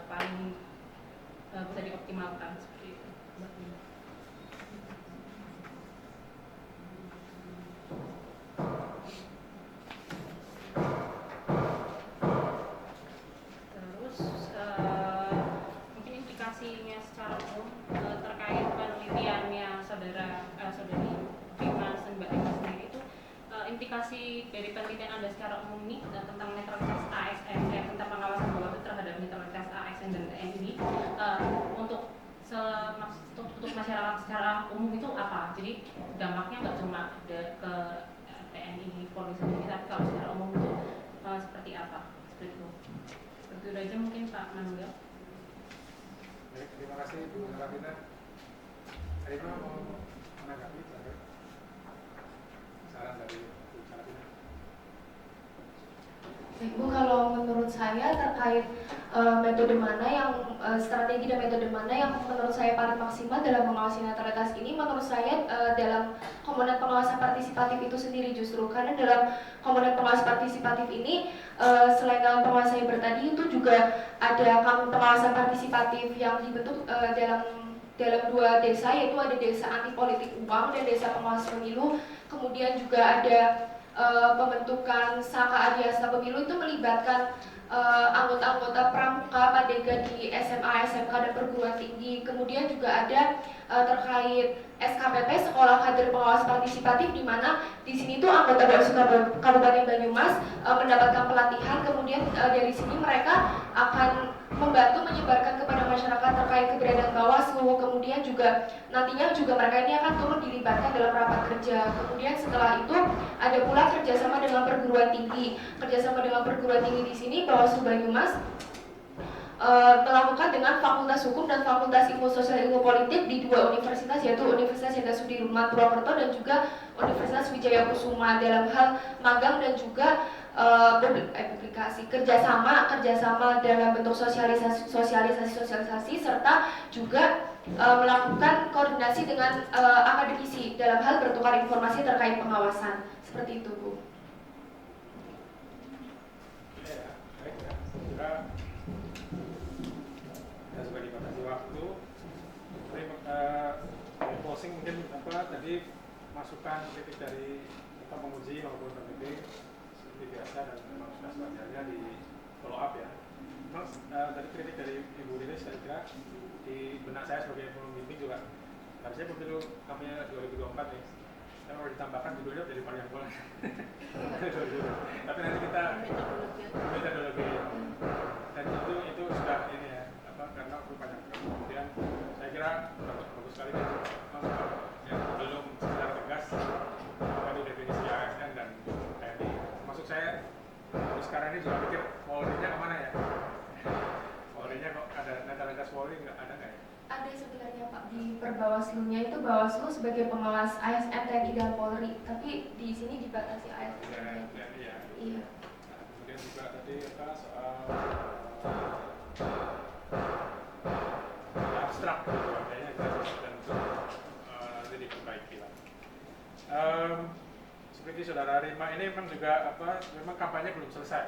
paling bisa dioptimalkan seperti itu. Terus mungkin implikasinya secara umum terkait penelitiannya saudari Dimas dan Mbak Dimas sendiri itu, implikasi dari penelitian Anda secara umum ini tentang netralitas ASN, tentang pengawasan Bawaslu terhadap netralitas ASN dan TNI untuk masyarakat secara umum itu apa? Jadi dampaknya nggak cuma ke TNI, Polri sendiri, tapi kalau secara umum itu seperti apa? Seperti itu aja mungkin Pak Manunggal. Baik, terima kasih Bu Rafina. Rima mau menanggapi saran dari Bu Rafina. Bu, kalau menurut saya terkait metode mana yang strategi dan metode mana yang menurut saya paling maksimal dalam mengawasi netralitas ini, menurut saya dalam komponen pengawasan partisipatif itu sendiri justru, karena dalam komponen pengawasan partisipatif ini selain dalam pengawasan cyber tadi itu juga ada pengawasan partisipatif yang dibentuk dalam 2 desa, yaitu ada desa anti politik uang dan desa pengawas pemilu. Kemudian juga ada pembentukan Saka Adiasta Pemilu, itu melibatkan anggota-anggota pramuka Padega di SMA, SMK dan perguruan tinggi. Kemudian juga ada terkait SKPP Sekolah Kader Pengawas Partisipatif, di mana di sini tuh anggota Bawaslu Kabupaten Banyumas mendapatkan pelatihan. Kemudian dari sini mereka akan membantu menyebarkan kepada masyarakat terkait keberadaan Bawaslu. Kemudian juga nantinya juga mereka ini akan turut dilibatkan dalam rapat kerja. Kemudian setelah itu ada pula kerjasama dengan perguruan tinggi. Kerjasama dengan perguruan tinggi di sini Bawaslu Banyumas melakukan dengan Fakultas Hukum dan Fakultas Ilmu Sosial Ilmu Politik di 2 universitas, yaitu Universitas Jenderal Sudirman Purwokerto dan juga Universitas Wijaya Kusuma, dalam hal magang dan juga publikasi, kerjasama dalam bentuk sosialisasi serta juga melakukan koordinasi dengan akademisi dalam hal bertukar informasi terkait pengawasan. Seperti itu, Bu. Ya, baik ya. Kira sebagai batasi waktu, closing mungkin tadi masukan kritik dari penguji maupun peneliti seperti biasa, dan memang sudah sewajarnya di follow up ya. Memang dari kritik dari Ibu Riris, saya kira di benak saya sebagai pembimbing juga harusnya pemilu kampanye 2024 nih, saya mau ditambahkan judulnya jadi varian bola. Tapi nanti kita metodologi, dan itu sudah ini ya, karena rupanya kemudian saya kira bagus sekali yang belum secara tegas tadi definisi ASN dan TNI. Maksud saya sekarang ini juga pikir Polri-nya kemana ya? Polri-nya kok ada netralitas Polri nggak ada nggak ya? Ada sebenarnya Pak, di Perbawaslu-nya itu Bawaslu sebagai pengawas ASN, TNI dan Polri, tapi di sini dibatasi ASN. Ya. Iya. Nah, kemudian juga tadi soal abstrak gitu, kayaknya kita dan nanti diperbaiki lah. Seperti Saudara Rima ini memang juga memang kampanye belum selesai.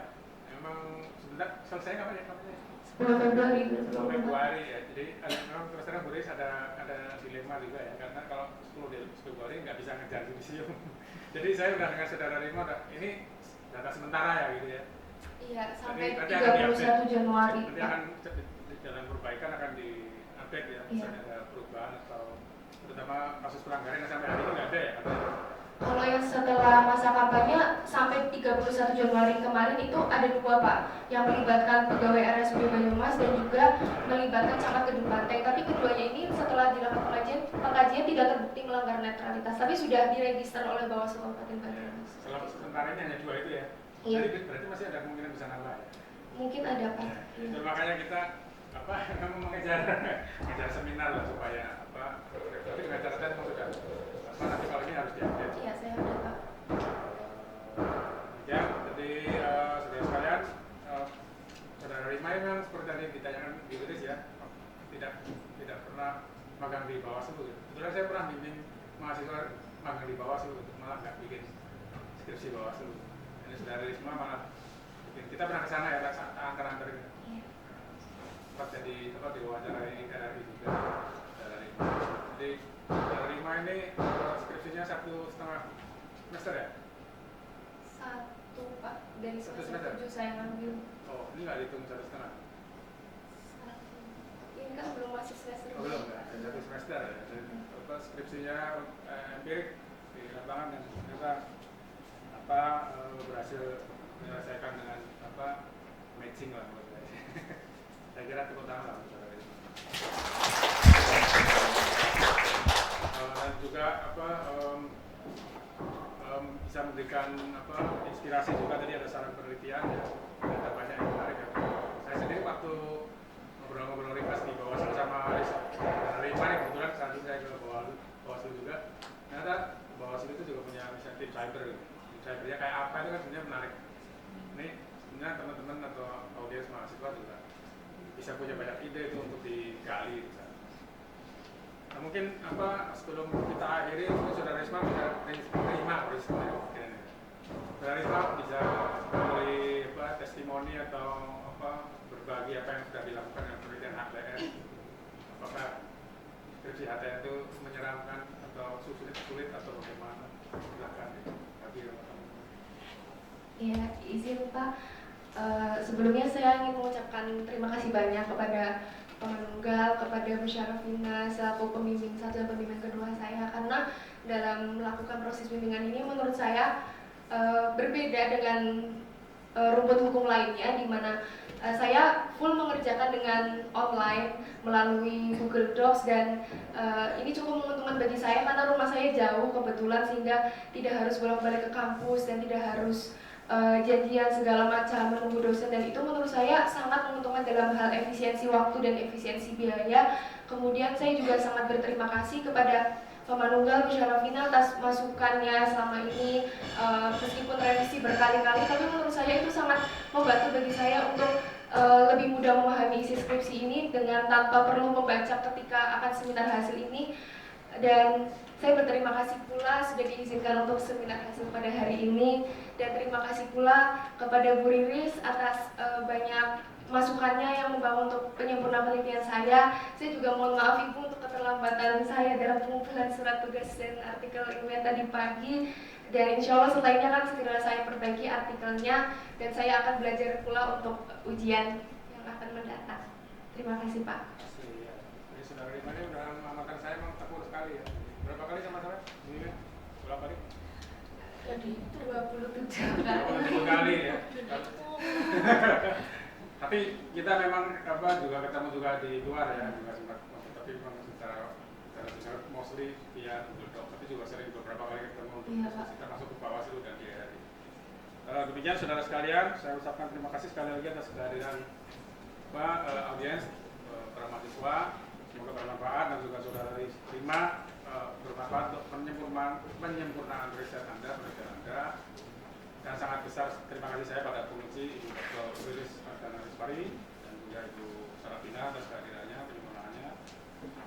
Memang sebentar selesai kampanye? 10 Februari. 10 Februari ya. Jadi memang terus terang Bu Riris ada dilema juga ya, karena kalau 10 Februari nggak bisa ngejar judisium. Jadi saya udah dengan Saudara Rima ini data sementara ya gitu ya. Iya, sampai nanti 31 Januari. Nanti akan dalam perbaikan akan di-update ya, misalnya ada perubahan atau terutama kasus pelanggaran yang sampai hari ini nggak ada ya? Kalau yang setelah masa kampanye sampai 31 Januari kemarin itu ada 2 Pak, yang melibatkan pegawai RSUD Banyumas dan juga melibatkan camat Gedung Banteng. Tapi keduanya ini setelah dilakukan pengkajian tidak terbukti melanggar netralitas, tapi sudah diregister oleh Bawaslu Kabupaten Banyumas. Sementara ini hanya 2 itu ya? Iya. Jadi berarti masih ada kemungkinan bisa nambah ya? Mungkin ada Pak. Ya, itu makanya kita mengejar seminar lah supaya tapi dengan catatan memang sudah nanti kalau ini harus diupdate. Iya, saya ada Pak. Ya, jadi saudara sekalian, saudara Rima memang seperti tadi ditanyakan di Inggris ya, tidak pernah magang di Bawaslu. Kebetulan saya pernah bimbing mahasiswa magang di Bawaslu, malah nggak bikin skripsi Bawaslu. Ini saudara Risma malah bikin. Kita pernah ke sana ya, antar-antar ini. Iya. Sempat jadi diwawancarai RRI juga saudara Rima. Jadi saudara Rima ini skripsinya 1,5 semester ya? 1 Pak, dari Satu semester semester? 7 saya ngambil. Oh, ini nggak dihitung 1,5? Ini kan belum masuk semester. Oh, belum ya, 1 semester ya. Dan skripsinya empirik di lapangan dan ternyata berhasil menyelesaikan dengan matching lah menurut saya. Saya kira tepuk tangan lah untuk saudara ini. Dan juga bisa memberikan inspirasi juga. Tadi ada saran penelitian ya, ada banyak yang menarik ya. Saya sendiri waktu ngobrol-ngobrol ringkas di Bawaslu sama Rima nih, kebetulan saat itu saya ke Bawaslu juga, ternyata Bawaslu itu juga punya insentif cyber. Cybernya kayak apa itu kan sebenarnya menarik. Ini sebenarnya teman-teman atau audiens mahasiswa juga bisa punya banyak ide itu untuk digali. Nah, mungkin sebelum kita akhiri, mungkin saudara Risma bisa saudara Risma bisa memberi testimoni atau berbagi apa yang sudah dilakukan dengan penelitian HTN. Apakah skripsi HTN itu menyeramkan atau sulit atau bagaimana? Silakan bagi. Iya, izin Pak. Sebelumnya saya ingin mengucapkan terima kasih banyak kepada Pemanunggal, kepada Bu Syarafina selaku pembimbing 1 dan pembimbing kedua saya, karena dalam melakukan proses bimbingan ini menurut saya berbeda dengan rumput hukum lainnya, di mana saya full mengerjakan dengan online melalui Google Docs, dan ini cukup menguntungkan bagi saya karena rumah saya jauh kebetulan, sehingga tidak harus bolak-balik ke kampus dan tidak harus janjian segala macam menunggu dosen, dan itu menurut saya sangat menguntungkan dalam hal efisiensi waktu dan efisiensi biaya. Kemudian saya juga sangat berterima kasih kepada Pemanunggal Bu Syarafina atas masukannya selama ini, meskipun revisi berkali-kali, tapi menurut saya itu sangat membantu bagi saya untuk lebih mudah memahami isi skripsi ini dengan tanpa perlu membaca ketika akan seminar hasil ini. Dan saya berterima kasih pula sudah diizinkan untuk seminar hasil pada hari ini, dan terima kasih pula kepada Bu Riris atas banyak masukannya yang membangun untuk penyempurnaan penelitian saya. Saya juga mohon maaf Ibu untuk keterlambatan saya dalam pengumpulan surat tugas dan artikel ilmiah tadi pagi, dan insya Allah setelahnya kan segera saya perbaiki artikelnya, dan saya akan belajar pula untuk ujian yang akan mendatang. Terima kasih Pak. Jadi saudara Rima ini udah mengamalkan saya memang tekun sekali ya. Berapa kali sama-sama? Ini kan? Berapa kali? Jadi 27 kali. 27 kali ya. Tapi kita memang juga ketemu juga di luar ya, juga sempat, tapi memang secara mostly via Google Docs, tapi juga sering beberapa kali ketemu untuk diskusi, termasuk ke Bawaslu dan di RRI. Demikian saudara sekalian, saya ucapkan terima kasih sekali lagi atas kehadiran audiens, para mahasiswa. Semoga bermanfaat, dan juga saudara Rima bermanfaat untuk penyempurnaan riset Anda, penelitian Anda. Dan sangat besar terima kasih saya pada penguji Ibu Dr. Riris Ardana-Rispari dan juga Ibu Syarafina atas kehadirannya, penyempurnaannya.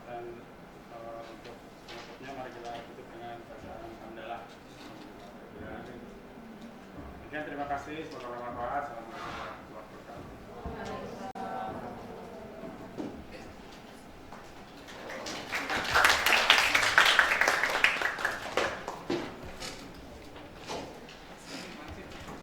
Dan untuk penutupnya mari kita tutup dengan bacaan hamdalah. Demikian, terima kasih, semoga bermanfaat. Assalamualaikum.